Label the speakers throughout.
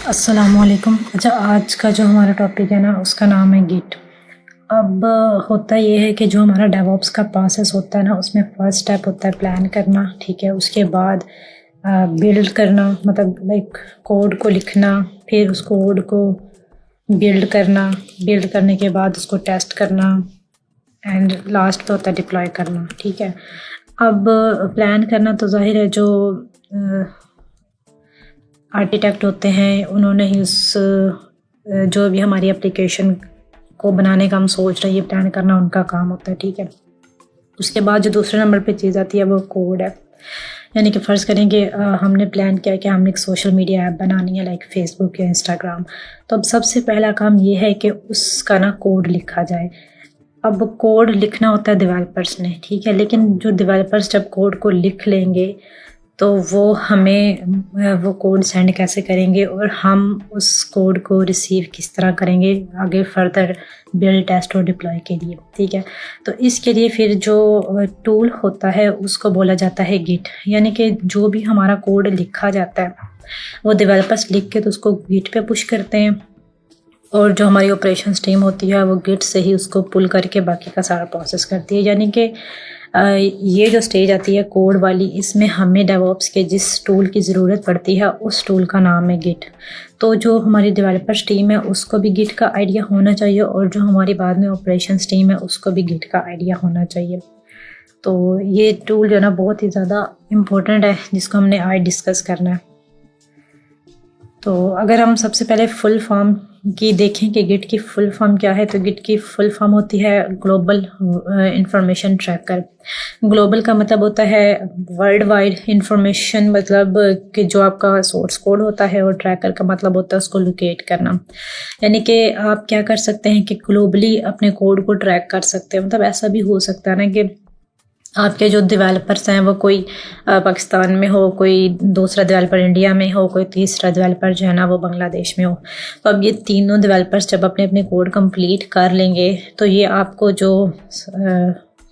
Speaker 1: अस्सलामुअलैकुम। अच्छा, आज का जो हमारा टॉपिक है ना, उसका नाम है गिट। अब होता ये है कि जो हमारा डेवऑप्स का प्रोसेस होता है ना, उसमें फर्स्ट स्टेप होता है प्लान करना, ठीक है। उसके बाद बिल्ड करना, मतलब लाइक कोड को लिखना, फिर उस कोड को बिल्ड करना, बिल्ड करने के बाद उसको टेस्ट करना, एंड लास्ट पे होता है डिप्लॉय करना, ठीक है। अब प्लान करना तो जाहिर है जो आर्किटेक्ट होते हैं उन्होंने ही उस जो भी हमारी एप्लीकेशन को बनाने का हम सोच रहे हैं, ये प्लान करना उनका काम होता है, ठीक है। उसके बाद जो दूसरे नंबर पे चीज़ आती है वो कोड है। यानी कि फ़र्ज़ करें कि हमने प्लान किया कि हमने एक सोशल मीडिया ऐप बनानी है लाइक फ़ेसबुक या इंस्टाग्राम। तो अब सबसे पहला काम ये है कि उसका ना कोड लिखा जाए। अब कोड लिखना होता है डेवलपर्स ने, ठीक है। लेकिन जो डेवलपर्स जब कोड को लिख लेंगे तो वो हमें वो कोड सेंड कैसे करेंगे और हम उस कोड को रिसीव किस तरह करेंगे आगे फर्दर बिल्ड, टेस्ट और डिप्लॉय के लिए, ठीक है। तो इसके लिए फिर जो टूल होता है उसको बोला जाता है गिट। यानी कि जो भी हमारा कोड लिखा जाता है वो डेवलपर्स लिख के तो उसको गिट पे पुश करते हैं, और जो हमारी ऑपरेशंस टीम होती है वो गिट से ही उसको पुल करके बाकी का सारा प्रोसेस करती है। यानी कि ये जो स्टेज आती है कोड वाली, इसमें हमें डेवऑप्स के जिस टूल की ज़रूरत पड़ती है उस टूल का नाम है गिट। तो जो हमारी डेवलपर्स टीम है उसको भी गिट का आइडिया होना चाहिए, और जो हमारी बाद में ऑपरेशंस टीम है उसको भी गिट का आइडिया होना चाहिए। तो ये टूल जो ना बहुत ही ज़्यादा इम्पोर्टेंट है, जिसको हमने आज डिस्कस करना है। तो अगर हम सबसे पहले फुल फॉर्म की देखें कि गिट की फुल फॉर्म क्या है, तो गिट की फुल फॉर्म होती है ग्लोबल इंफॉर्मेशन ट्रैकर। ग्लोबल का मतलब होता है वर्ल्ड वाइड इंफॉर्मेशन, मतलब कि जो आपका सोर्स कोड होता है, और ट्रैकर का मतलब होता है उसको लोकेट करना। यानी कि आप क्या कर सकते हैं कि ग्लोबली अपने कोड को ट्रैक कर सकते हैं। मतलब ऐसा भी हो सकता है ना कि आपके जो डेवलपर्स हैं वो कोई पाकिस्तान में हो, कोई दूसरा डेवलपर इंडिया में हो, कोई तीसरा डेवलपर जो है ना वो बांग्लादेश में हो। तो अब ये तीनों डेवलपर्स जब अपने अपने कोड कंप्लीट कर लेंगे तो ये आपको जो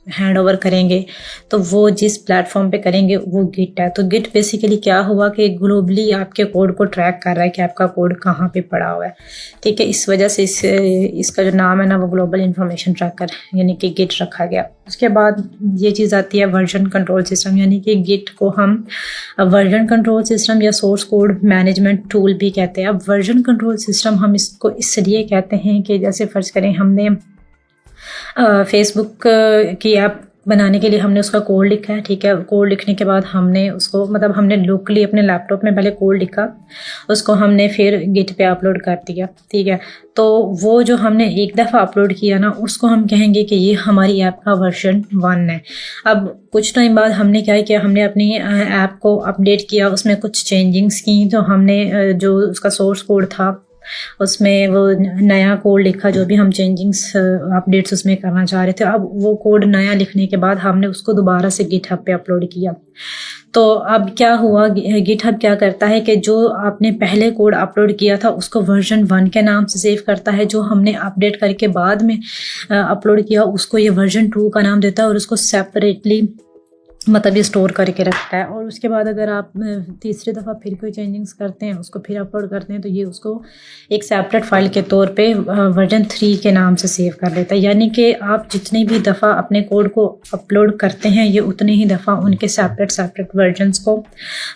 Speaker 1: हैंड ओवर करेंगे तो वो जिस प्लेटफॉर्म पे करेंगे वो गिट है। तो गिट बेसिकली क्या हुआ कि ग्लोबली आपके कोड को ट्रैक कर रहा है कि आपका कोड कहाँ पे पड़ा हुआ है, ठीक है। इस वजह से इसका जो नाम है ना वो ग्लोबल इंफॉर्मेशन ट्रैकर यानी कि गिट रखा गया। उसके बाद ये चीज़ आती है वर्जन कंट्रोल सिस्टम। यानी कि गिट को हम वर्जन कंट्रोल सिस्टम या सोर्स कोड मैनेजमेंट टूल भी कहते हैं। अब वर्जन कंट्रोल सिस्टम हम इसको इसलिए कहते हैं कि जैसे फ़र्ज़ करें हमने फेसबुक की ऐप बनाने के लिए हमने उसका कोड लिखा है, ठीक है। कोड लिखने के बाद हमने उसको मतलब हमने लोकली अपने लैपटॉप में पहले कोड लिखा, उसको हमने फिर गिट पे अपलोड कर दिया, ठीक है। तो वो जो हमने एक दफ़ा अपलोड किया ना उसको हम कहेंगे कि ये हमारी ऐप का वर्जन 1 है। अब कुछ टाइम बाद हमने क्या किया, हमने अपनी ऐप को अपडेट किया, उसमें कुछ चेंजिंग्स की। तो हमने जो उसका सोर्स कोड था उसमें वो नया कोड लिखा, जो भी हम चेंजिंग्स अपडेट्स उसमें करना चाह रहे थे। अब वो कोड नया लिखने के बाद हमने उसको दोबारा से गिटहब पे अपलोड किया। तो अब क्या हुआ, गिटहब क्या करता है कि जो आपने पहले कोड अपलोड किया था उसको वर्जन 1 के नाम से सेव करता है, जो हमने अपडेट करके बाद में अपलोड किया उसको ये वर्जन 2 का नाम देता है, और उसको सेपरेटली मतलब ये स्टोर करके रखता है। और उसके बाद अगर आप तीसरी दफ़ा फिर कोई चेंजिंग्स करते हैं, उसको फिर अपलोड करते हैं, तो ये उसको एक सेपरेट फ़ाइल के तौर पे वर्जन 3 के नाम से सेव कर लेता है। यानी कि आप जितनी भी दफ़ा अपने कोड को अपलोड करते हैं ये उतनी ही दफ़ा उनके सेपरेट वर्जन्स को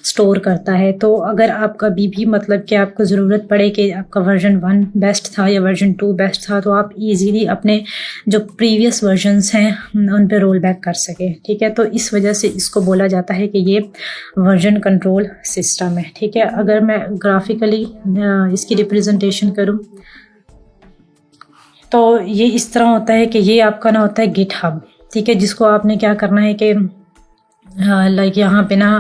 Speaker 1: स्टोर करता है। तो अगर आप कभी भी मतलब कि आपको ज़रूरत पड़े कि आपका वर्जन 1 बेस्ट था या वर्जन 2 बेस्ट था, तो आप ईज़िली अपने जो प्रीवियस वर्जन्स हैं उन पर रोल बैक कर सकें, ठीक है। तो इस वजह से इसको बोला जाता है कि ये वर्जन कंट्रोल सिस्टम है, ठीक है। अगर मैं ग्राफिकली इसकी रिप्रेजेंटेशन करूं तो ये इस तरह होता है कि ये आपका ना होता है गिटहब, ठीक है, जिसको आपने क्या करना है कि लाइक यहाँ पे ना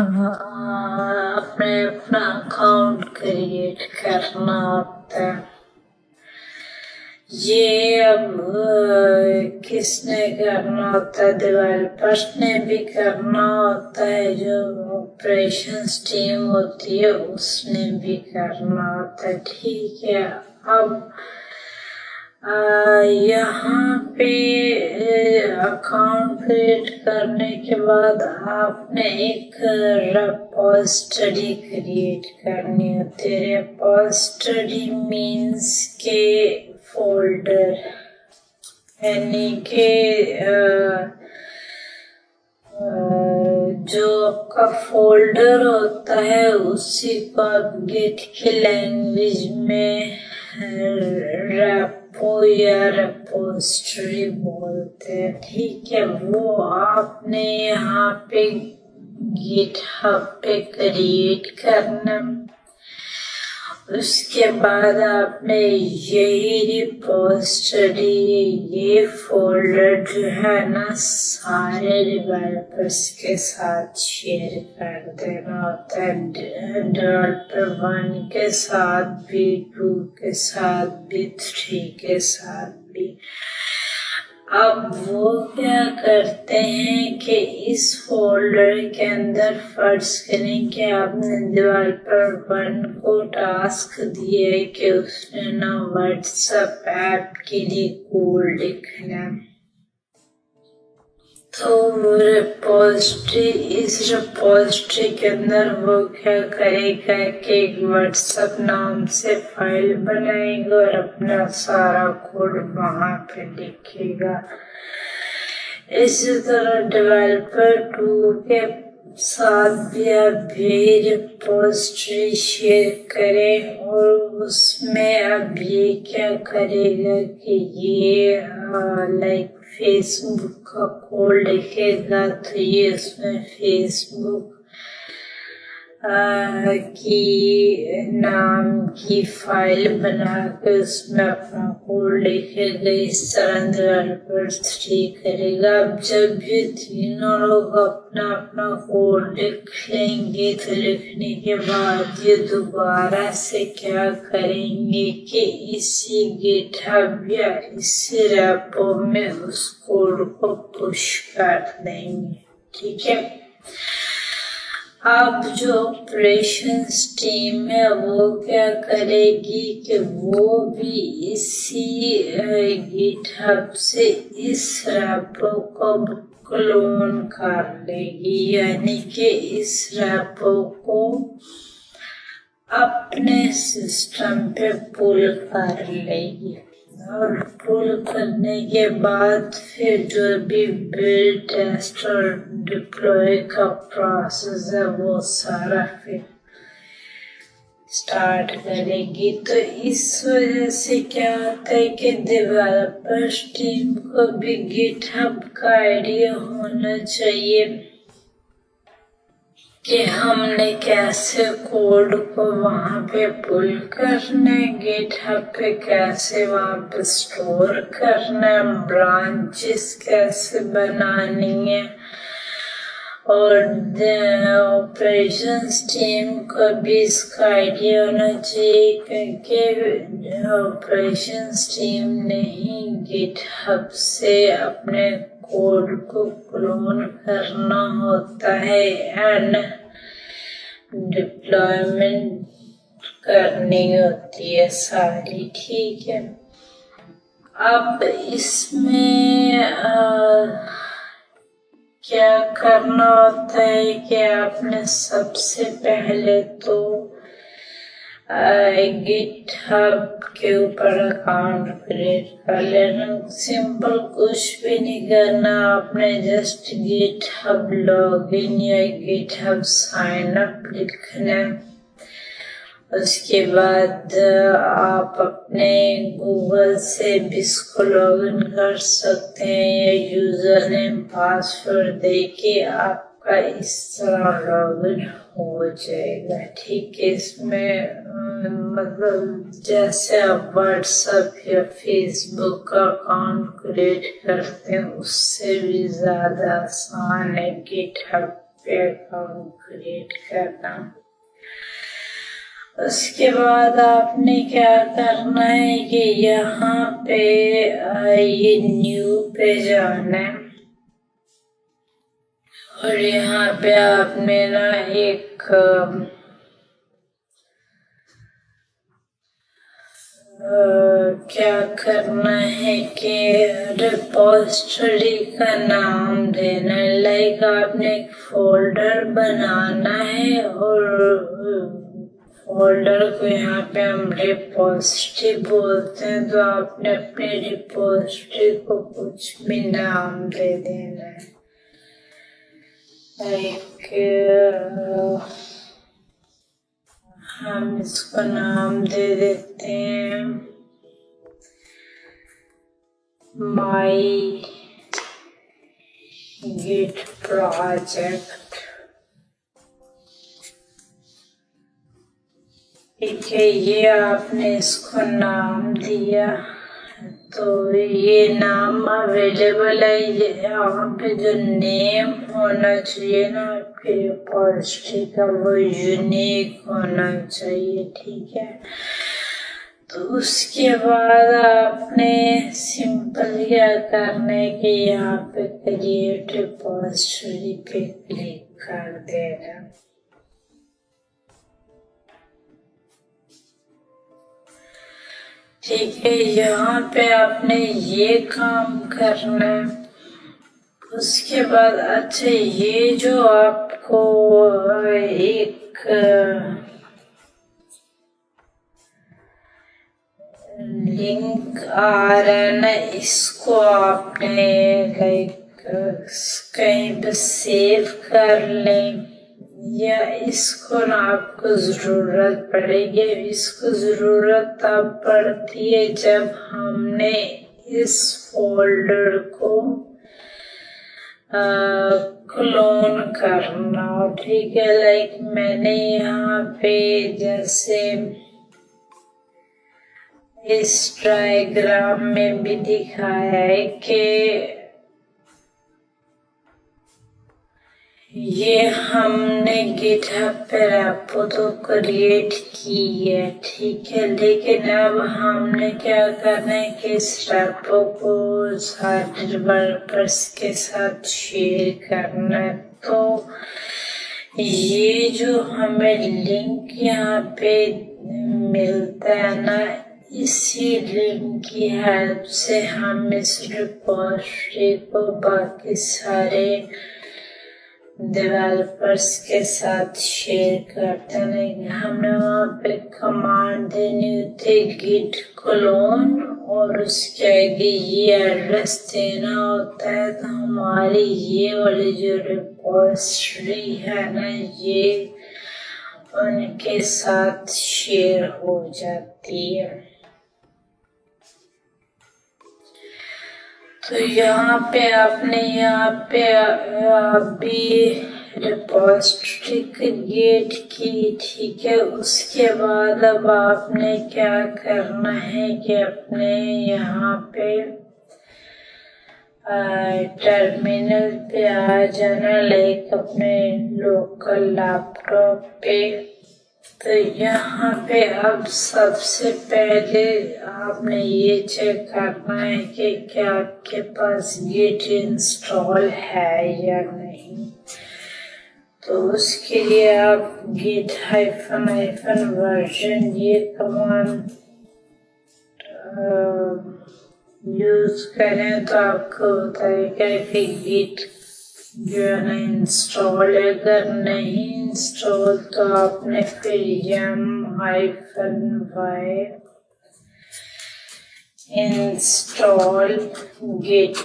Speaker 1: अपने अपना अकाउंट क्रिएट करना होता है। ये अब किसने करना होता है, डेवलपर्स ने भी करना होता है, जो ऑपरेशंस टीम होती है उसने भी करना होता है, ठीक है। अब यहाँ पे अकाउंट क्रिएट करने के बाद आपने एक रेपॉजिटरी क्रिएट करनी होती है। रेपॉजिटरी मीन्स के फोल्डर, यानी के जो आपका फोल्डर होता है उसी को आप गिट की लैंग्वेज में रेपो या रेपोजिटरी बोलते हैं, ठीक है। वो आपने यहाँ पे गिटहब पे क्रिएट करना। उसके बाद आपने यही रिपोजिटरी, ये फोल्डर जो है ना, सारे डेवलपर्स के साथ शेयर कर देना होता है। डेवलपर 1 के साथ भी, 2 के साथ भी, 3 के साथ भी। अब वो क्या करते हैं कि इस फोल्डर के अंदर फर्ज करें कि आपने डेवलपर 1 को टास्क दिया है कि उसने ना व्हाट्सएप ऐप के लिए कोड लिखना, तो वो रिपोजिटरी, इस रिपोजिटरी के अंदर वो क्या करेगा कि एक व्हाट्सएप नाम से फाइल बनाएगा और अपना सारा कोड वहां पे लिखेगा। इसी तरह डेवलपर 2 के साथ भी आप ये रिपोजिटरी शेयर करें और उसमें अब ये क्या करेगा कि ये लाइक फेसबुक का कोड लिखेगा, तो ये उसमें फेसबुक की नाम की फाइल बना के उसमें अपना कोड लिखेगा। इस तरह डेवलपर 3 करेगा। अब जब ये तीनों लोग अपना अपना कोड लिख लेंगे, तो लिखने के बाद ये दोबारा से क्या करेंगे कि इसी गिटहब या इसी रेपो में उस कोड को पुश कर देंगे, ठीक है। अब जो ऑपरेशंस टीम है वो क्या करेगी कि वो भी इसी गिटहब से इस रेपो को क्लोन कर लेगी, यानी कि इस रेपो को अपने सिस्टम पे पुल कर लेगी। और पुल करने के बाद फिर जो भी बिल्ड, टेस्ट और डिप्लॉय का प्रोसेस है वो सारा फिर स्टार्ट करेगी। तो इस वजह से क्या होता है कि डेवलपर्स टीम को भी गिटहब का आइडिया होना चाहिए कि हमने कैसे कोड को वहां पे पुल करना है, गिटहब पे कैसे वहां पे स्टोर करना है, ब्रांचेस कैसे बनानी है। और ऑपरेशंस टीम को भी इसका आइडिया होना चाहिए, क्योंकि ऑपरेशंस टीम ने ही गिटहब से अपने कोड को क्लोन करना होता है एंड डिप्लॉयमेंट करनी होती है सारी, ठीक है। अब इसमें क्या करना होता है कि आपने सबसे पहले तो गिटहब के ऊपर अकाउंट क्रिएट कर लेना। सिंपल कुछ भी नहीं करना, आपने जस्ट गिटहब लॉगिन या गिटहब साइन अप लिखना है। उसके बाद आप अपने गूगल से भी इसको लॉगिन कर सकते हैं या यूजर नेम पासवर्ड देके आपका इस तरह लॉगिन हो जाएगा, ठीक है। इसमें मतलब जैसे आप व्हाट्सएप या फेसबुक का अकाउंट क्रिएट करते हैं उससे भी ज्यादा आसान है गिटहब पे अकाउंट क्रिएट करना। उसके बाद आपने क्या करना है कि यहाँ पे ये न्यू पे जाना है और यहाँ पे आपने ना एक क्या करना है कि रिपोजिटरी का नाम देना है। लाइक आपने एक फोल्डर बनाना है और फोल्डर को यहाँ पे हम रिपोजिटरी बोलते हैं, तो आपने अपने रिपोजिटरी को कुछ भी नाम दे देना है। लाइक हम इसको नाम दे देते हैं माई गिट प्रोजेक्ट। ठीक है, ये आपने इसको नाम दिया, तो ये नाम अवेलेबल है। यहाँ पे जो नेम होना चाहिए ना आपके रिपोजिटरी का, वो यूनिक होना चाहिए। ठीक है, तो उसके बाद आपने सिंपल क्या करना है कि यहाँ पे क्रिएट रिपोजिटरी पे क्लिक कर देना। ठीक है, यहाँ पे आपने ये काम करना है। उसके बाद अच्छा, ये जो आपको एक लिंक आ रहा है ना, इसको आपने लाइक कहीं पे सेव कर लें, या इसको ना आपको जरूरत पड़ेगी। इसको जरूरत तब पड़ती है जब हमने इस फोल्डर को क्लोन करना हो। ठीक है, लाइक मैंने यहाँ पे जैसे इस डायग्राम में भी दिखाया है कि ये हमने गिटहब पे रेपो तो क्रिएट की है। ठीक है, लेकिन अब हमने क्या करना है कि इस रेपो को सारे डेवलपर्स के साथ शेयर करना है। तो ये जो हमें लिंक यहाँ पे मिलता है ना, इसी लिंक की हेल्प से हम इस रिपोजिटरी को बाकी सारे डेवलपर्स के साथ शेयर करते हैं। हमने वहाँ पे कमांड देनी होती है गिट क्लोन, और उसके आगे ये एड्रेस देना होता है। तो हमारी ये वाली जो रिपोजिटरी है ना, ये उनके साथ शेयर हो जाती है। तो यहाँ पे आपने अभी रिपोजिटरी क्रिएट की। ठीक है, उसके बाद अब आपने क्या करना है कि अपने यहाँ पे टर्मिनल पे आ जाना, लाइक अपने लोकल लैपटॉप पे। तो यहाँ पे अब सबसे पहले आपने ये चेक करना है कि क्या आपके पास गिट इंस्टॉल है या नहीं। तो उसके लिए आप गिट --- वर्जन ये कमांड यूज करें तो आपको बताएगा कि गिट जो है ना इंस्टॉल। अगर नहीं इंस्टॉल तो आपने फिर -y इंस्टॉल गिट,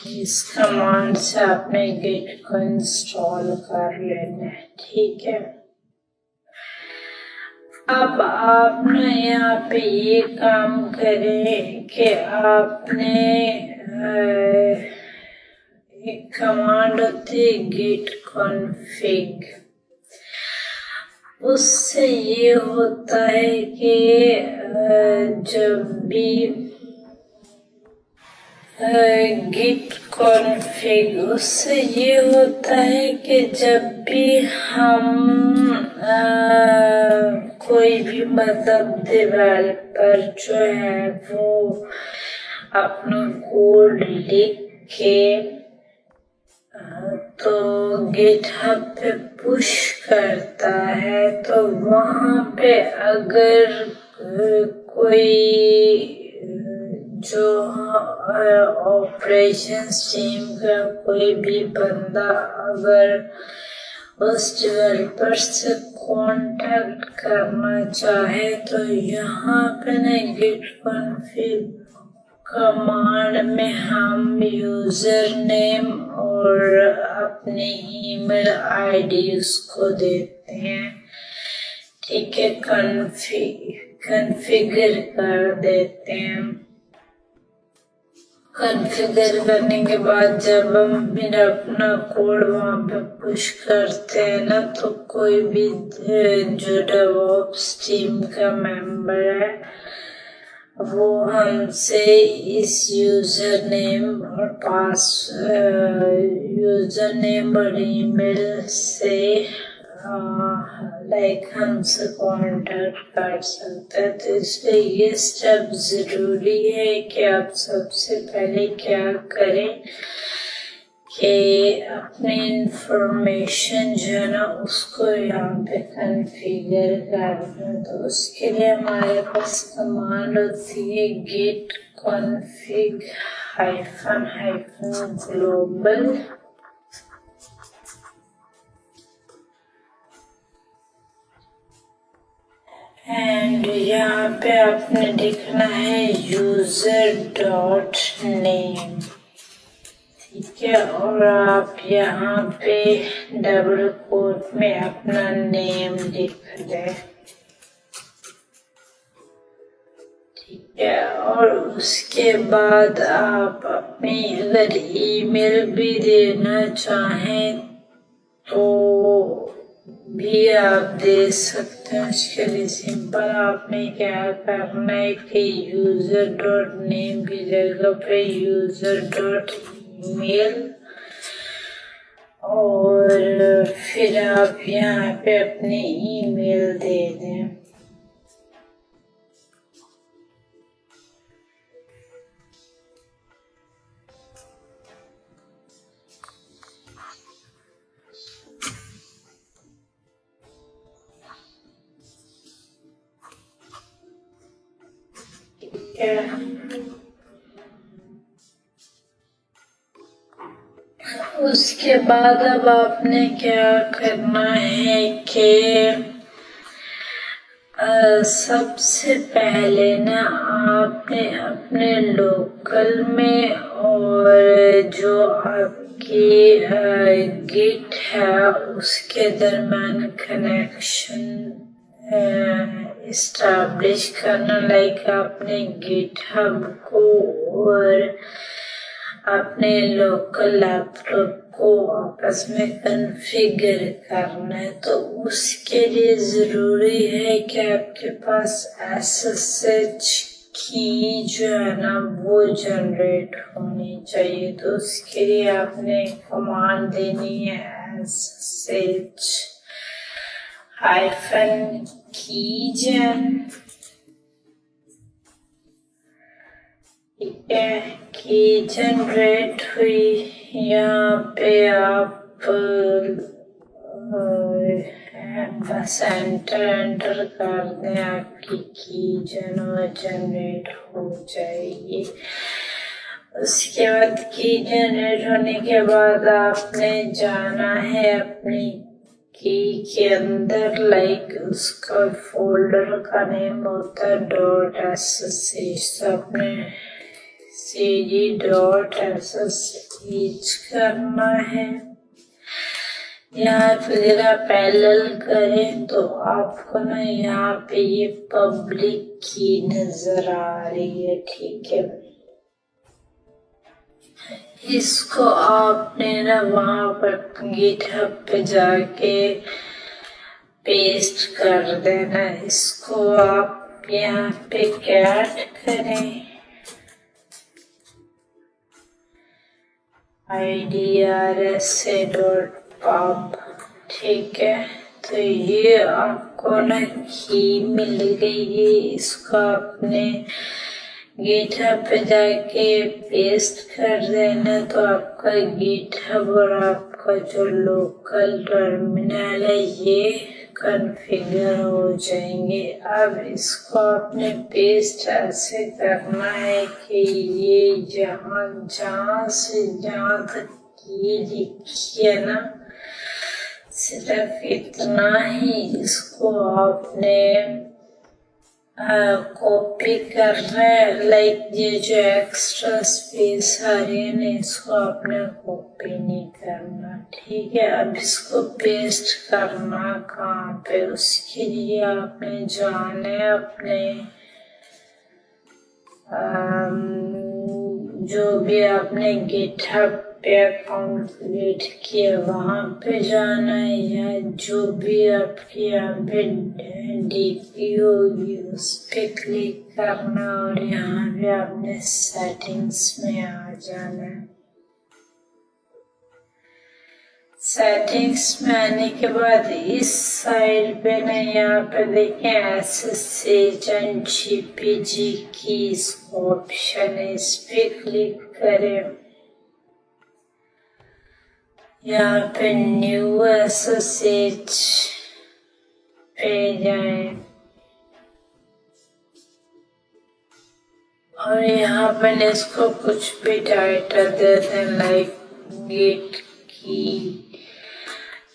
Speaker 1: इस कमांड से आपने गिट को इंस्टॉल कर लेना है। ठीक है, अब आपने यहाँ पे ये काम करें कि आपने एक कमांड होती है गिट कॉन्फ़िग। उससे ये होता है कि जब भी गिट कॉन्फ़िग, उससे ये होता है कि जब भी हम कोई भी मतलब डेवलपर जो है वो अपना कोड लिख के तो गिटहब पे पुश करता है, तो वहाँ पे अगर कोई जो ऑपरेशंस टीम का कोई भी बंदा अगर उस डेवलपर से कांटेक्ट करना चाहे तो यहाँ पे ना गिट कॉन्फ़िग कमांड में हम यूजर नेम और अपनी ईमेल आईडी उसको देते हैं, ठीक है। कॉन्फ़िगर कर देते हैं। कॉन्फ़िगर करने के बाद जब हम फिर अपना कोड वहाँ पे पुश करते हैं ना, तो कोई भी जो डेवऑप्स टीम का मेंबर है वो हमसे इस यूजर नेम और ईमेल से हमसे कांटेक्ट कर सकते हैं। तो इसलिए ये स्टेप जरूरी है कि आप सबसे पहले क्या करें कि अपनी इंफॉर्मेशन जो है ना उसको यहाँ पे कॉन्फ़िगर कर दें। तो उसके लिए हमारे पास कमांड होती है git config -global एंड यहाँ पे आपने लिखना है user.name, ठीक है। और आप यहाँ पे डबल कोट में अपना नेम लिख दें, ठीक है। और उसके बाद आप अपनी अगर ईमेल भी देना चाहें तो भी आप दे सकते हैं। उसके लिए सिंपल आपने क्या करना है कि user.name की जगह पे user.email और फिर आप यहाँ पे अपनी ईमेल दे दें। उसके बाद अब आपने क्या करना है कि सबसे पहले ना आपने अपने लोकल में और जो आपकी गिट है उसके दरम्यान कनेक्शन इस्टेब्लिश करना। आपने गिटहब को और अपने लोकल लैपटॉप को आपस में कॉन्फ़िगर करना है। तो उसके लिए जरूरी है कि आपके पास SSH की जो है ना वो जनरेट होनी चाहिए। तो उसके लिए आपने कमांड देनी है SSH -keygen, ठीक है। की जनरेट हुई, यहाँ पे आप बस एंटर कर दें, आपकी की जनरेट हो जाएगी। उसके बाद की जनरेट होने के बाद आपने जाना है अपनी की के अंदर उसका फोल्डर का नेम होता है .sh, तो अपने cd.sh करना है। यहाँ पे अगर आप पैरेलल करें तो आपको ना यहाँ पे ये पब्लिक की नजर आ रही है, ठीक है। इसको आपने ना वहां पर गिटहब पे जाके पेस्ट कर देना। इसको आप यहाँ पे कैट करें idrsa.pub, ठीक है। तो ये आपको ना की मिल गई है। इसको आपने गिटहब पे जाके पेस्ट कर देना। तो आपका गिटहब और आपका जो लोकल टर्मिनल है ये
Speaker 2: कॉन्फ़िगर हो जाएंगे। अब इसको आपने पेस्ट ऐसे करना है कि ये जहाँ से जहाँ तक ये लिखी है ना, सिर्फ इतना ही इसको आपने कॉपी कर रहे हैं। लाइक ये जो एक्स्ट्रा स्पेस आ रही है ना, इसको आपने कॉपी नहीं करना, ठीक है। अब इसको पेस्ट करना कहाँ पे, उसके लिए आपने जाना है अपने जो भी आपने गिटहब पे अकाउंट क्रिएट किया वहाँ पे जाना है, या जो भी आपकी यहाँ पे डीपी होगी उस पे क्लिक करना और यहाँ पे आपने सेटिंग्स में आ जाना है। सेटिंग्स में आने के बाद इस साइड पे ना यहाँ पे देखें SSH एंड GPG की ऑप्शन है, इस पे क्लिक करें। यहाँ पे न्यू SSH पे जाएं और यहाँ पे इसको कुछ भी टाइटल देते हैं, लाइक गिट की,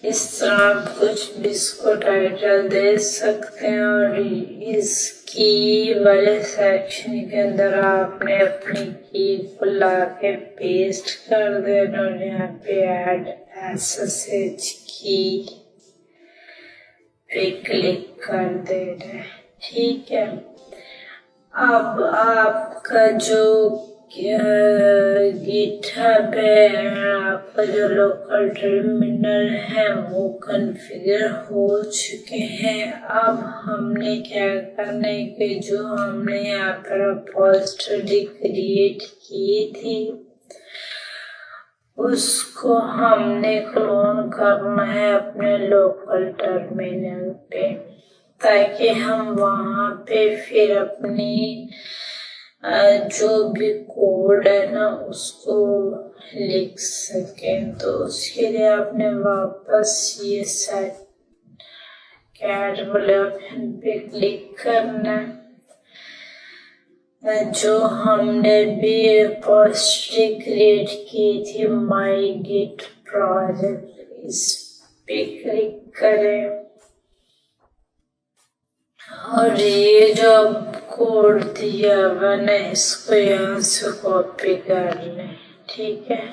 Speaker 2: इस तरह आप कुछ भी इसको टाइटल दे सकते हैं। और इसकी वाले सेक्शन के अंदर आपने अपनी की को ला के पेस्ट कर देना और यहाँ पे ऐड SSH की पे क्लिक कर देना, ठीक है। अब आपका जो गिटहब है, आपका जो लोकल टर्मिनल है वो कॉन्फ़िगर हो चुके हैं। अब हमने क्या करना है कि जो हमने यहाँ पर रिपॉजिटरी क्रिएट की थी उसको हमने क्लोन करना है अपने लोकल टर्मिनल पे, ताकि हम वहाँ पे फिर अपनी जो भी कोड है ना उसको लिख सकें। तो उसके लिए आपने वापस ये सेट कैट वाले ऑप्शन पे क्लिक करना है। जो हमने भी रिपॉजिटरी क्रिएट की थी माई गिट प्रोजेक्ट, इस पे क्लिक करें और ये जो कोड दिया हुआ ना इसको यहाँ से कॉपी कर लें, ठीक है।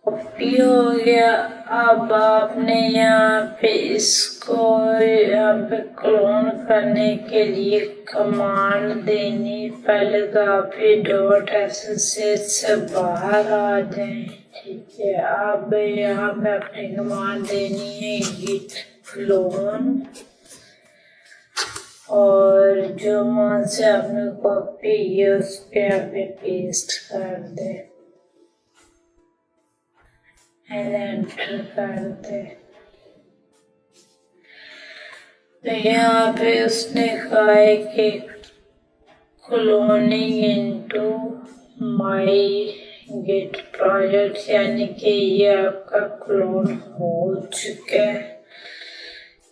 Speaker 2: कॉपी हो गया। अब आपने यहाँ पे इसको यहाँ पे क्लोन करने के लिए कमांड देनी, पहले तो आप ये .sh से बाहर आ जाएं, ठीक है। अब यहाँ पे अपनी कमांड देनी है git clone और जो वहाँ से आपने कॉपी किया उस पे यहाँ पे पेस्ट कर दे, एंटर कर दे। तो यहाँ पे उसने कहा है कि cloning into my git project, यानी कि ये आपका क्लोन हो चुका है,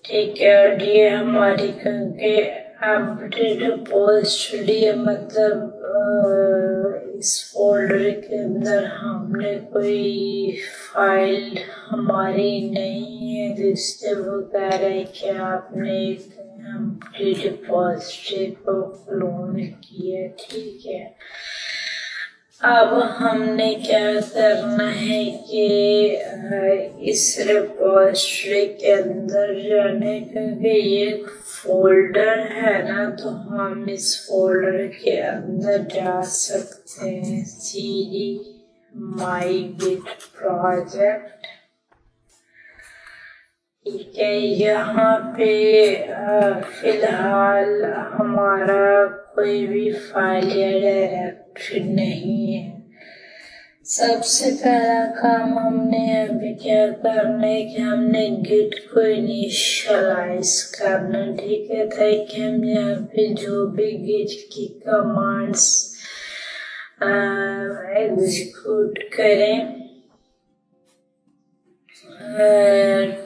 Speaker 2: ठीक है। और ये हमारी क्योंकि अपडेट रिपॉजिटरी मतलब इस फोल्डर के अंदर हमने कोई फाइल हमारी नहीं है, तो इसलिए वो कह रहा है कि आपने अपडेट रिपॉजिटरी को क्लोन किया, ठीक है। अब हमने क्या करना है कि इस रिपॉजिटरी के अंदर जाने, क्योंकि ये एक फोल्डर है ना, तो हम इस फोल्डर के अंदर जा सकते हैं। cd my git project, ठीक है। यहाँ पे फिलहाल हमारा कोई भी फाइल या डायरेक्टरी नहीं है, सबसे पहला काम हमने अभी क्या करना है कि हमने गिट को इनिशियलाइज करना, ठीक है, ताकि हम यहाँ पे जो भी गिट की कमांड्स एग्जीक्यूट करें,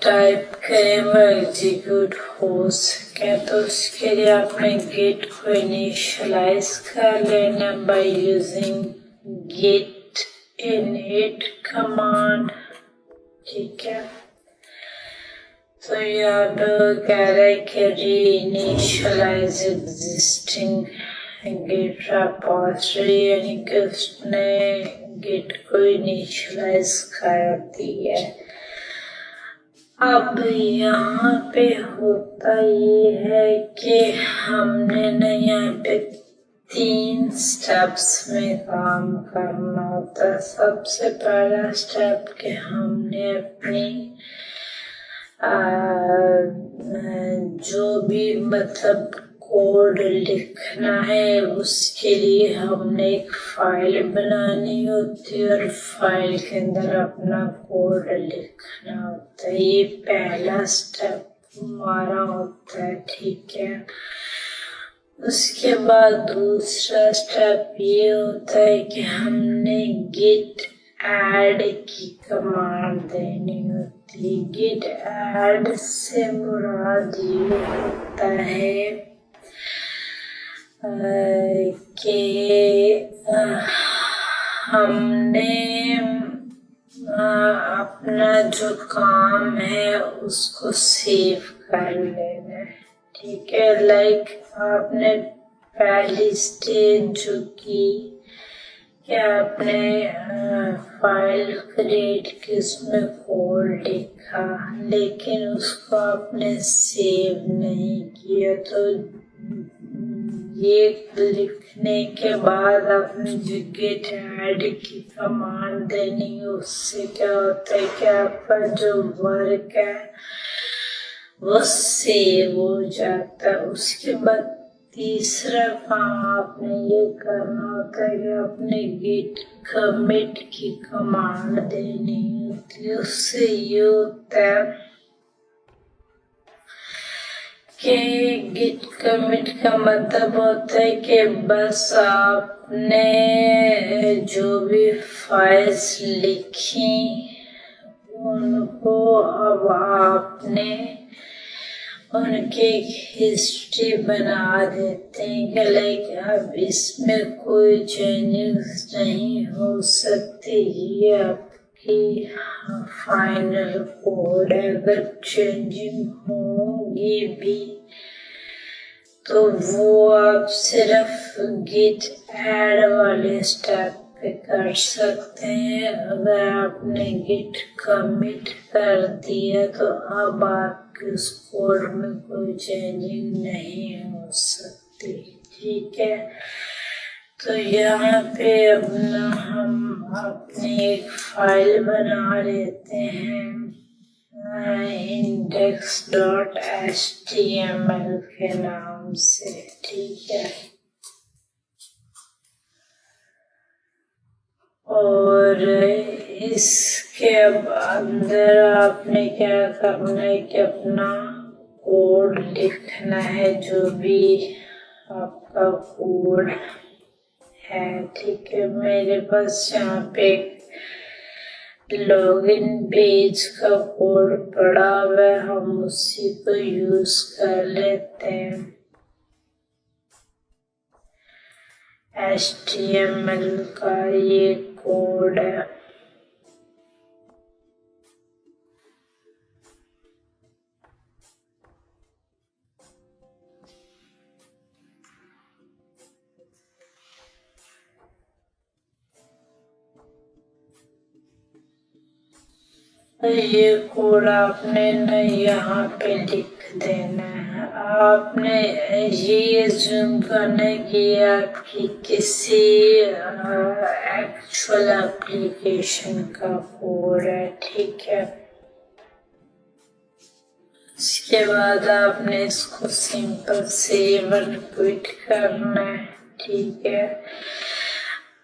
Speaker 2: टाइप करें, वो एग्जीक्यूट हो सके। तो उसके लिए आपने गिट को इनिशियलाइज कर लेना by using git init command, ठीक है। तो यहाँ पे कह रहा है कि रीइनिशियलाइज एग्जिस्टिंग गिट रेपॉजिटरी, यानी कि उसने गिट को इनिशियलाइज कर दिया है। अब यहाँ पे होता ये है कि हमने ना यहाँ पे 3 स्टेप्स में काम करना होता है। सबसे पहला स्टेप कि हमने अपनी जो भी मतलब कोड लिखना है उसके लिए हमने एक फाइल बनानी होती है और फाइल के अंदर अपना कोड लिखना होता है। ये पहला स्टेप हमारा होता है, ठीक है। उसके बाद दूसरा स्टेप ये होता है कि हमने गिट ऐड की कमांड देनी होती है। गिट ऐड से मुराद ये होता है कि हमने अपना जो काम है उसको सेव कर लेना है, ठीक है। लाइक आपने पहली स्टेज जो की कि आपने फाइल क्रिएट की, उसमें कोड लिखा, लेकिन उसको आपने सेव नहीं किया। तो ये लिखने के बाद आपने जो गिट ऐड की कमांड देनी है, उससे क्या होता है कि आपका जो वर्क है वो सेव हो जाता है। उसके बाद तीसरा काम आपने ये करना होता है कि आपने गिट कमिट की कमांड देनी होती है। उससे ये होता है कि गिट कमिट का मतलब होता है कि बस आपने जो भी फाइल्स लिखी उनको अब आपने उनकी हिस्ट्री बना देते हैं कि लाइक अब इसमें कोई चेंजेस नहीं हो सकती। ये आपकी फाइनल कोड है। अगर चेंजिंग होंगी भी तो वो आप सिर्फ गिट ऐड वाले स्टेप पे कर सकते हैं। अगर आपने गिट कमिट कर दिया तो अब आपके उस कोड में कोई चेंजिंग नहीं हो सकती, ठीक है। तो यहाँ पे अपना हम अपनी एक फाइल बना लेते हैं index.html के नाम से, ठीक है। और इसके अंदर आपने क्या करना है कि अपना कोड लिखना है, जो भी आपका कोड है, ठीक है। मेरे पास यहाँ पे लॉगिन पेज का कोड पड़ा हुआ है, हम उसी को यूज कर लेते हैं। HTML का ये कोड है। ये कोड आपने न यहाँ पे लिख देना है। आपने ये ज़ूम करना है कि आपकी किसी एक्चुअल एप्लीकेशन का कोड है, ठीक है। उसके बाद आपने इसको सिंपल सेव एंड क्विट करना है, ठीक है।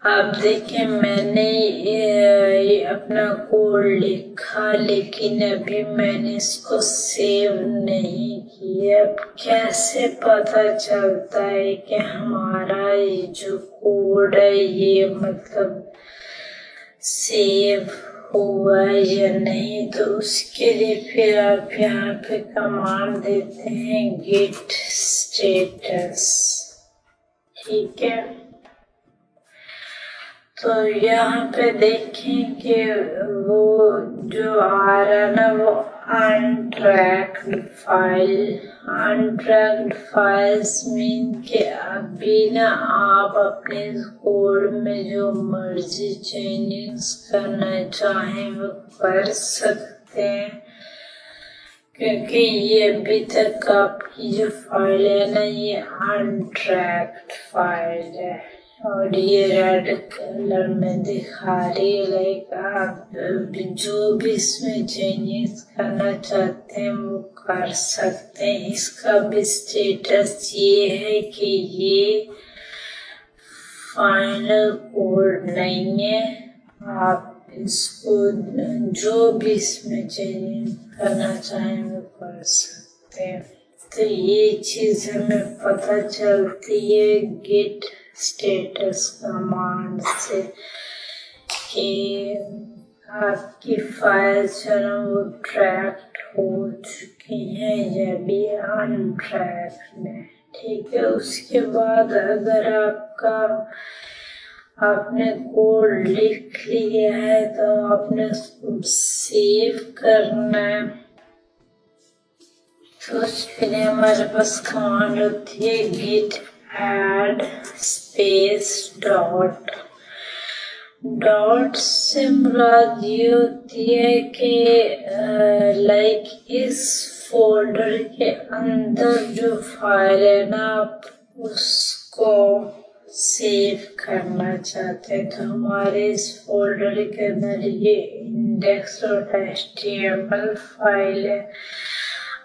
Speaker 2: आप देखें मैंने ये अपना कोड लिखा, लेकिन अभी मैंने इसको सेव नहीं किया। अब कैसे पता चलता है कि हमारा ये जो कोड है ये मतलब सेव हुआ या नहीं? तो उसके लिए फिर आप यहाँ पे कमांड देते हैं गेट स्टेटस, ठीक है। तो यहाँ पे देखें कि वो जो आ रहा है ना वो अनट्रैक्ड फाइल। अनट्रैक्ड फाइल्स मीन कि अभी ना आप अपने कोड में जो मर्जी चेंजेस करना चाहें वो कर सकते हैं, क्योंकि ये अभी तक आपकी जो फाइल है ना ये अनट्रैक्ड फाइल है और ये रेड कलर में दिखा रही है। लाइक आप जो भी इसमें चेंजेस करना चाहते हैं वो कर सकते हैं। इसका भी स्टेटस ये है कि ये फाइनल कोड नहीं है, आप इसको जो भी इसमें चेंजेस करना चाहें वो कर सकते हैं। तो ये चीज हमें पता चलती है गेट स्टेटस कमांड से कि आपकी फाइल जो है वो ट्रैक्ड हो चुकी है या भी अनट्रैक्ड है, ठीक है। उसके बाद अगर आपने कोड लिख लिया है तो आपने उसको सेव करना है। तो उसके लिए हमारे पास कमांड होती है git add space dot. Dot से मुराद ये होती है कि लाइक इस फोल्डर के अंदर जो फाइल है ना आप उसको सेव करना चाहते हैं। तो हमारे इस फोल्डर के अंदर ये index.html फाइल है।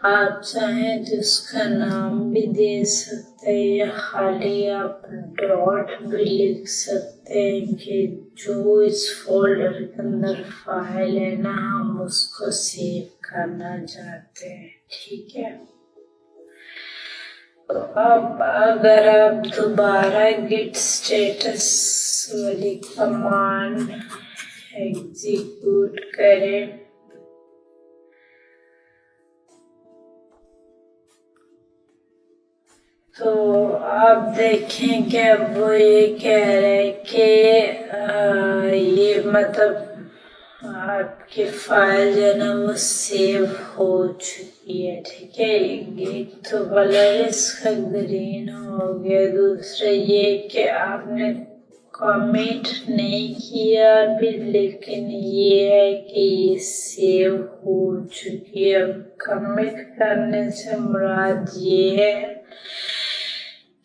Speaker 2: आप चाहें तो उसका नाम भी दे सकते हैं या खाली आप डॉट भी लिख सकते हैं कि जो इस फोल्डर के अंदर फाइल है ना हम उसको सेव करना चाहते हैं, ठीक है। तो अब अगर आप दोबारा गेट स्टेटस वाली कमांड एग्जीक्यूट करें तो आप देखें कि अब वो ये कह रहे हैं कि ये मतलब आपकी फाइल जो है ना वो सेव हो चुकी है, ठीक है। एक तो कलर इसका ग्रीन हो गया, दूसरा ये कि आपने कमिट नहीं किया अभी, लेकिन ये है कि ये सेव हो चुकी है। अब कमिट करने से मुराद ये है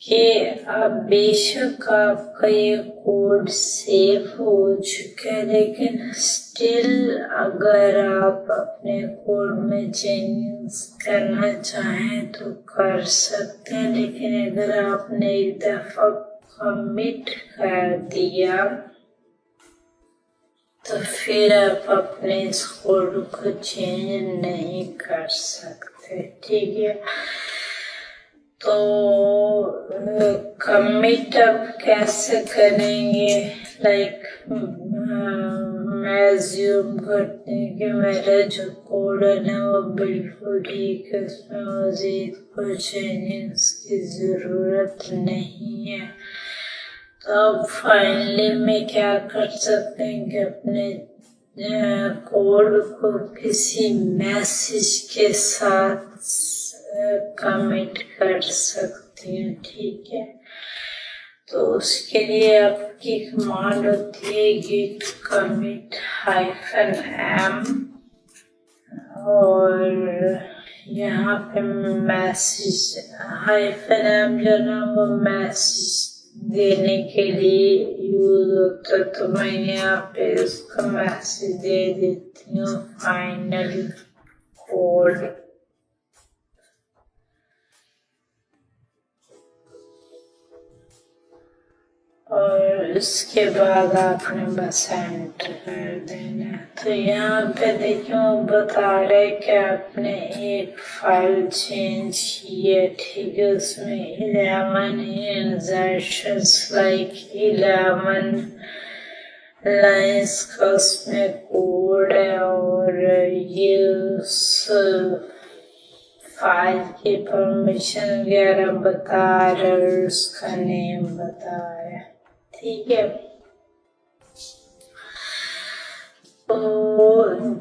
Speaker 2: कि अब बेशक आपका ये कोड सेव हो चुका है, लेकिन स्टिल अगर आप अपने कोड में चेंजेस करना चाहें तो कर सकते हैं। लेकिन अगर आपने एक दफा कमिट कर दिया तो फिर आप अपने इस कोड को चेंज नहीं कर सकते, ठीक है। तो कमिट अब कैसे करेंगे? लाइक मैं अज्यूम करते हैं कि मेरा जो कोड है ना वो बिल्कुल ठीक है, उसमें मजीद कोई चेंजेस की ज़रूरत नहीं है। तो अब फाइनली मैं क्या कर सकते हैं कि अपने कोड को किसी मैसेज के साथ कमिट कर सकती हूँ, ठीक है। तो उसके लिए आपकी कमांड होती है git commit -m और यहाँ पे मैसेज -m जो ना वो मैसेज देने के लिए यूज होता है। तो मैं यहाँ पे उसका मैसेज दे देती हूँ फाइनल कोड। और उसके बाद आपने बस एंटर कर देना। तो यहाँ पे देखिए बता रहे कि आपने एक फाइल चेंज की है, ठीक है। उसमें 11 इंसर्शंस लाइक 11 लाइन्स का उसमें कोड है और ये उस फाइल की परमिशन वगैरह बता रहा है और उसका नेम बता रहा है, ठीक है। तो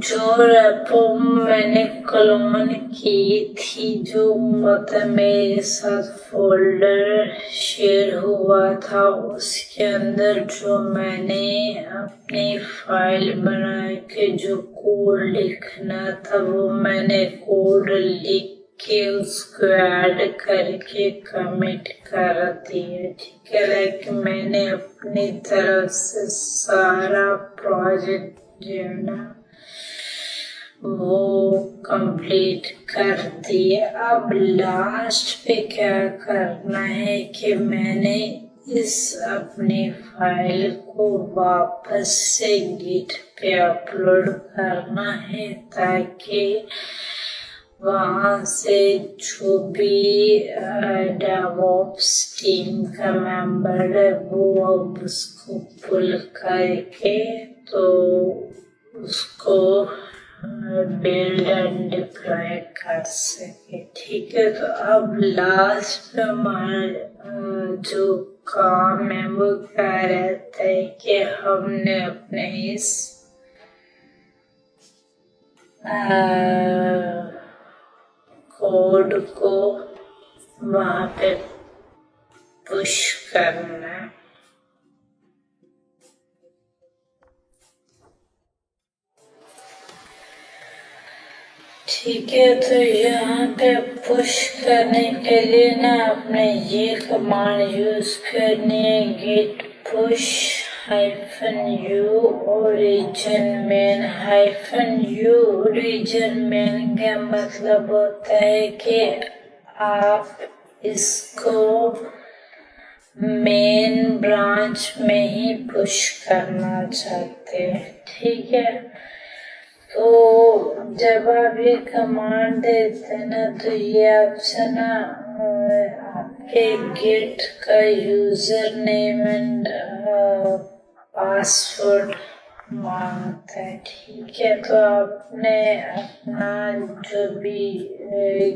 Speaker 2: जो रेपो मैंने क्लोन की थी, जो मतलब मेरे साथ फोल्डर शेयर हुआ था, उसके अंदर जो मैंने अपनी फाइल बना के जो कोड लिखना था वो मैंने कोड लिख के उसको ऐड करके कमिट कर दिया, ठीक है। लाइक मैंने अपनी तरफ से सारा प्रोजेक्ट जो है ना वो कंप्लीट कर दिया। अब लास्ट पे क्या करना है कि मैंने इस अपनी फाइल को वापस से गिट पे अपलोड करना है, ताकि वहाँ से जो भी डेवऑप्स टीम का मेंबर है वो अब उसको पुल करके तो उसको बिल्ड एंड डिप्लॉय कर सके, ठीक है। तो अब लास्ट में हमारा जो काम है वो क्या रहता है कि हमने अपने इस कोड को वहाँ पे पुश करना है, ठीक है। तो यहाँ पे पुश करने के लिए ना आपने ये कमांड यूज करनी है, git push -u origin main -u। origin main का मतलब होता है कि आप इसको मेन ब्रांच में ही पुश करना चाहते हैं, ठीक है। तो जब आप ये कमांड देते हैं ना तो ये आपसे ना आपके गिट का यूजर नेम एंड पासवर्ड मांगता है, ठीक है। तो आपने अपना जो भी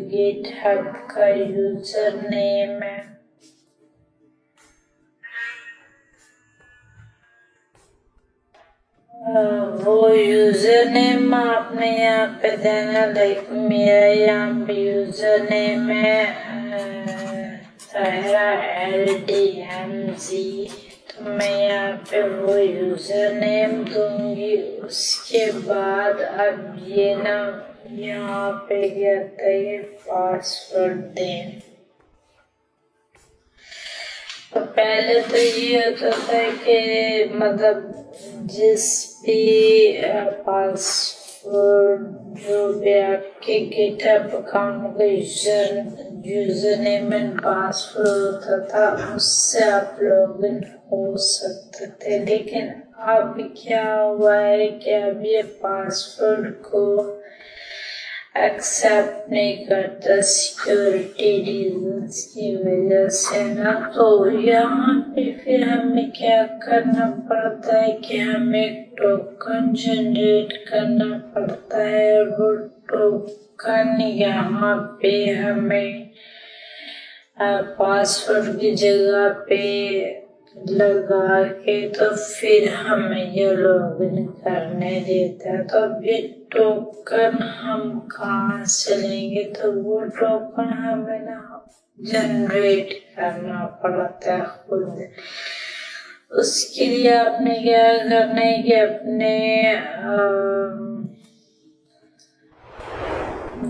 Speaker 2: गिट हब का यूजर नेम है वो यूजर नेम आपने यहाँ पे देना। लाइक मेरा यहाँ पे यूजर नेम है ताहिरा LDMZ, तो मैं यहाँ पे वो यूजर नेम दूंगी। उसके बाद अब ये ना यहाँ पे कहता है पासवर्ड दें। तो पहले तो ये होता था कि मतलब जिस भी पासवर्ड जो भी आपके गिटहब अकाउंट का यूजर नेम एंड पासवर्ड होता था उससे आप लॉगिन हो सकते थे, लेकिन अब क्या हुआ है कि अब ये पासवर्ड को एक्सेप्ट नहीं करता सिक्योरिटी रीजंस की वजह से ना। तो यहाँ पे फिर हमें क्या करना पड़ता है कि हमें टोकन जनरेट करना पड़ता है। वो टोकन यहाँ पे हमें पासवर्ड की जगह पे लगा के तो फिर हमें ये लॉगिन करने देता है। तो अब ये टोकन हम कहाँ से लेंगे, तो वो टोकन हमें ना जनरेट करना पड़ता है खुद। उसके लिए आपने क्या करना है कि अपने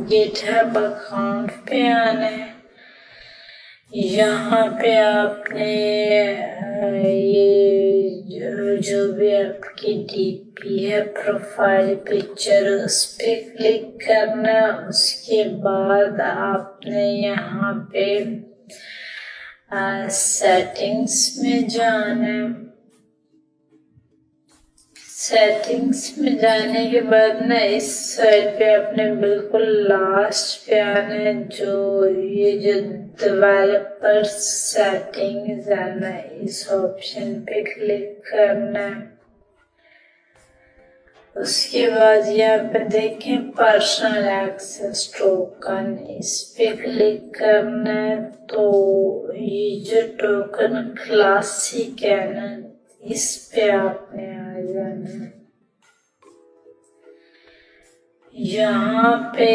Speaker 2: गिटहब अकाउंट पे आना है। यहाँ पे आपने ये जो भी आपकी डीपी है प्रोफाइल पिक्चर उस पे क्लिक करना। उसके बाद आपने यहाँ पे सेटिंग्स में जाना है। सेटिंग्स में जाने के बाद ना इस साइड पे अपने बिल्कुल लास्ट पे आना है, जो ये जो डेवलपर सेटिंग्स है ना, इस ऑप्शन पे क्लिक करना है। उसके बाद यहाँ पे देखें पर्सनल एक्सेस टोकन, इस पे क्लिक करना है। तो ये जो टोकन क्लासिक है ना, इस पे आपने आ जाना है। यहाँ पे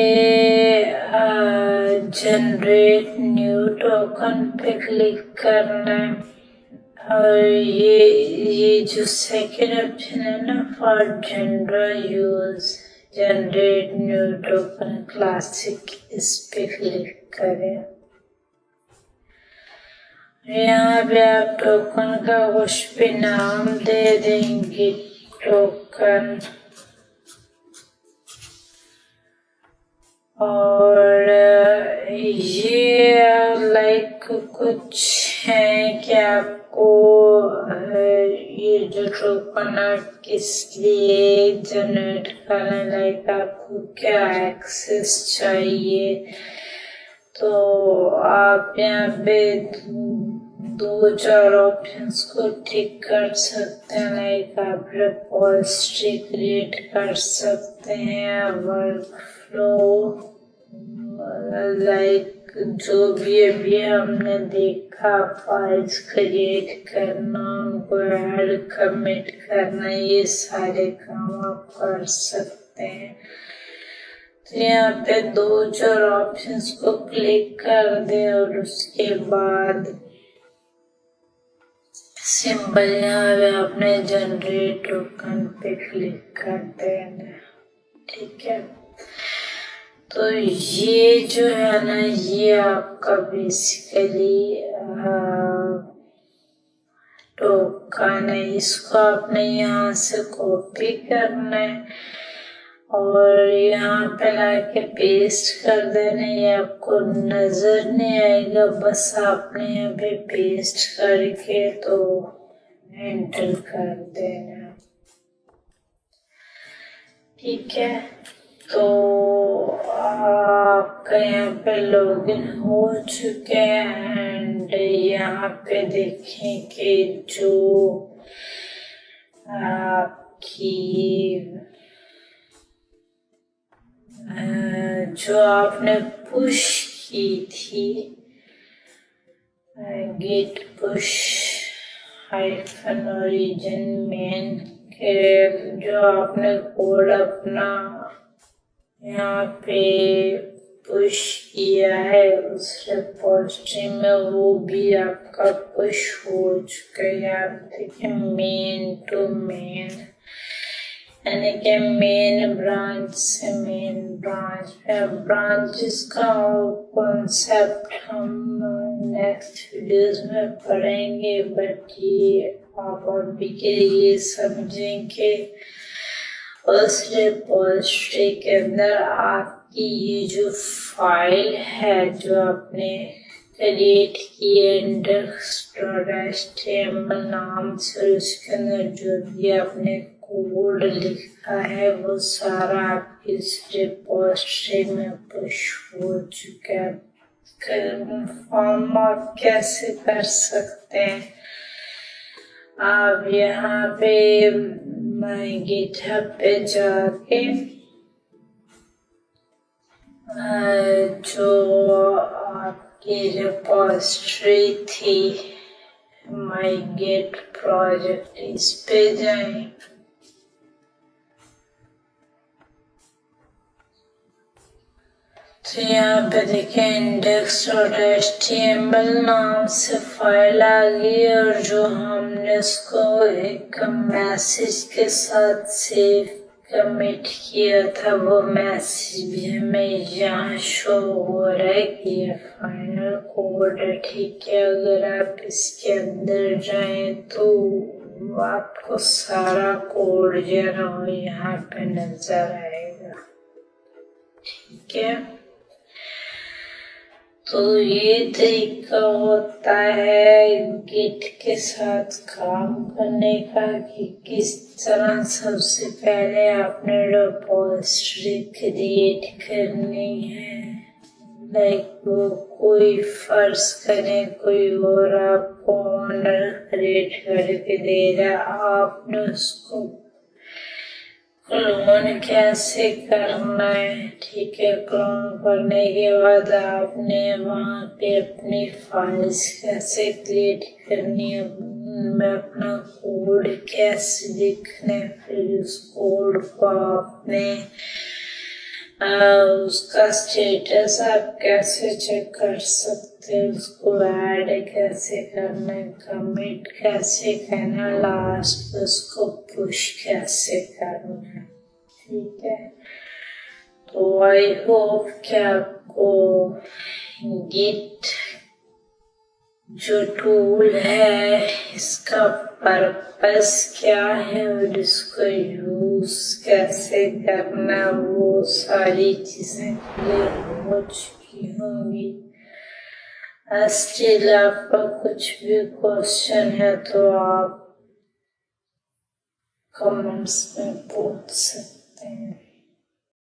Speaker 2: जनरेट न्यू टोकन पे क्लिक करना है। और ये जो सेकेंड ऑप्शन है ना, for general use generate new token classic, इस पे क्लिक करें। यहाँ पे आप टोकन का कुछ भी नाम दे देंगे, टोकन, और ये लाइक कुछ है कि आपको ये जो टोकन किस लिए जनरेट करना, लाइक आपको क्या एक्सेस चाहिए। तो आप यहाँ पे 2-4 ऑप्शंस को टिक कर सकते हैं, लाइक आप रिपॉजिटरी क्रिएट कर सकते हैं, वर्क फ्लो, लाइक जो भी अभी हमने देखा, फाइल्स क्रिएट करना, उनको ऐड कमिट करना, ये सारे काम आप कर सकते हैं। तो यहाँ पे 2-4 ऑप्शंस को क्लिक कर दे और उसके बाद सिंबल यहाँ पे आपने जनरेट टोकन पे क्लिक कर देना, ठीक है। तो ये जो है ना, ये आपका बेसिकली टोकन है। इसको आपने यहाँ से कॉपी करना है और यहाँ पे लाके पेस्ट कर देना। ये आपको नजर नहीं आएगा, बस आपने यहाँ पे पेस्ट करके तो एंटर कर देना, ठीक है। तो आपका यहाँ पे लॉगिन हो चुके हैं एंड यहाँ पे देखें कि जो आपकी जो आपने पुश की थी, git push hyphen origin main के, जो आपने कोड अपना यहाँ पे पुश किया है उस रिपोजिटरी में, वो भी आपका पुश हो चुका है। आप देखिए मेन टू मेन, यानी कि मेन ब्रांच से मेन ब्रांच में। ब्रांचेस का कॉन्सेप्ट हम नेक्स्ट वीडियोस में पढ़ेंगे, बट ये आप अभी के लिए समझें कि उस रिपोजिटरी के अंदर आपकी ये जो फाइल है जो आपने क्रिएट की है index.html नाम से, उसके अंदर जो भी आपने कोड लिखा है वो सारा आपकी इस रिपोजिटरी में पुश हो चुका है। कंफर्म आप कैसे कर सकते हैं, आप यहाँ पे माय गिटहब पे जाके जो आपकी रिपोजिटरी थी माय गिट प्रोजेक्ट, इस पे जाएं। तो यहाँ पे देखें index.html नाम से फाइल आ गई और जो हमने उसको एक मैसेज के साथ सेव कमिट किया था, वो मैसेज भी हमें यहाँ शो हो रहा है कि ये फाइनल कोड है, ठीक है। अगर आप इसके अंदर जाएं तो आपको सारा कोड जो है वो यहाँ पे नजर आएगा, ठीक है। तो ये तरीका होता है गिट के साथ काम करने का कि किस तरह सबसे पहले आपने रिपोजिटरी क्रिएट करनी है। लाइक वो कोई फर्ज करे कोई और आपको ऑनर क्रिएट करके दे रहा, आपने उसको क्लोन कैसे करना है। ठीक है, क्लोन करने के बाद आपने वहाँ पे अपनी फाइल्स कैसे क्रिएट करनी है, उनमें अपना कोड कैसे लिखना है, फिर उस कोड को आपने उसका स्टेटस आप कैसे चेक कर सकते हैं, उसको ऐड कैसे करना है, कमिट कैसे करना है, लास्ट में उसको पुश कैसे करना है। ठीक है, तो आई होप कि आपको गिट जो टूल है इसका पर्पस क्या है और इसको यूज कैसे करना, वो सारी चीजें क्लियर हो चुकी होंगी। स्टिल आपका कुछ भी क्वेश्चन है तो आप कमेंट्स में पूछ सकते हैं।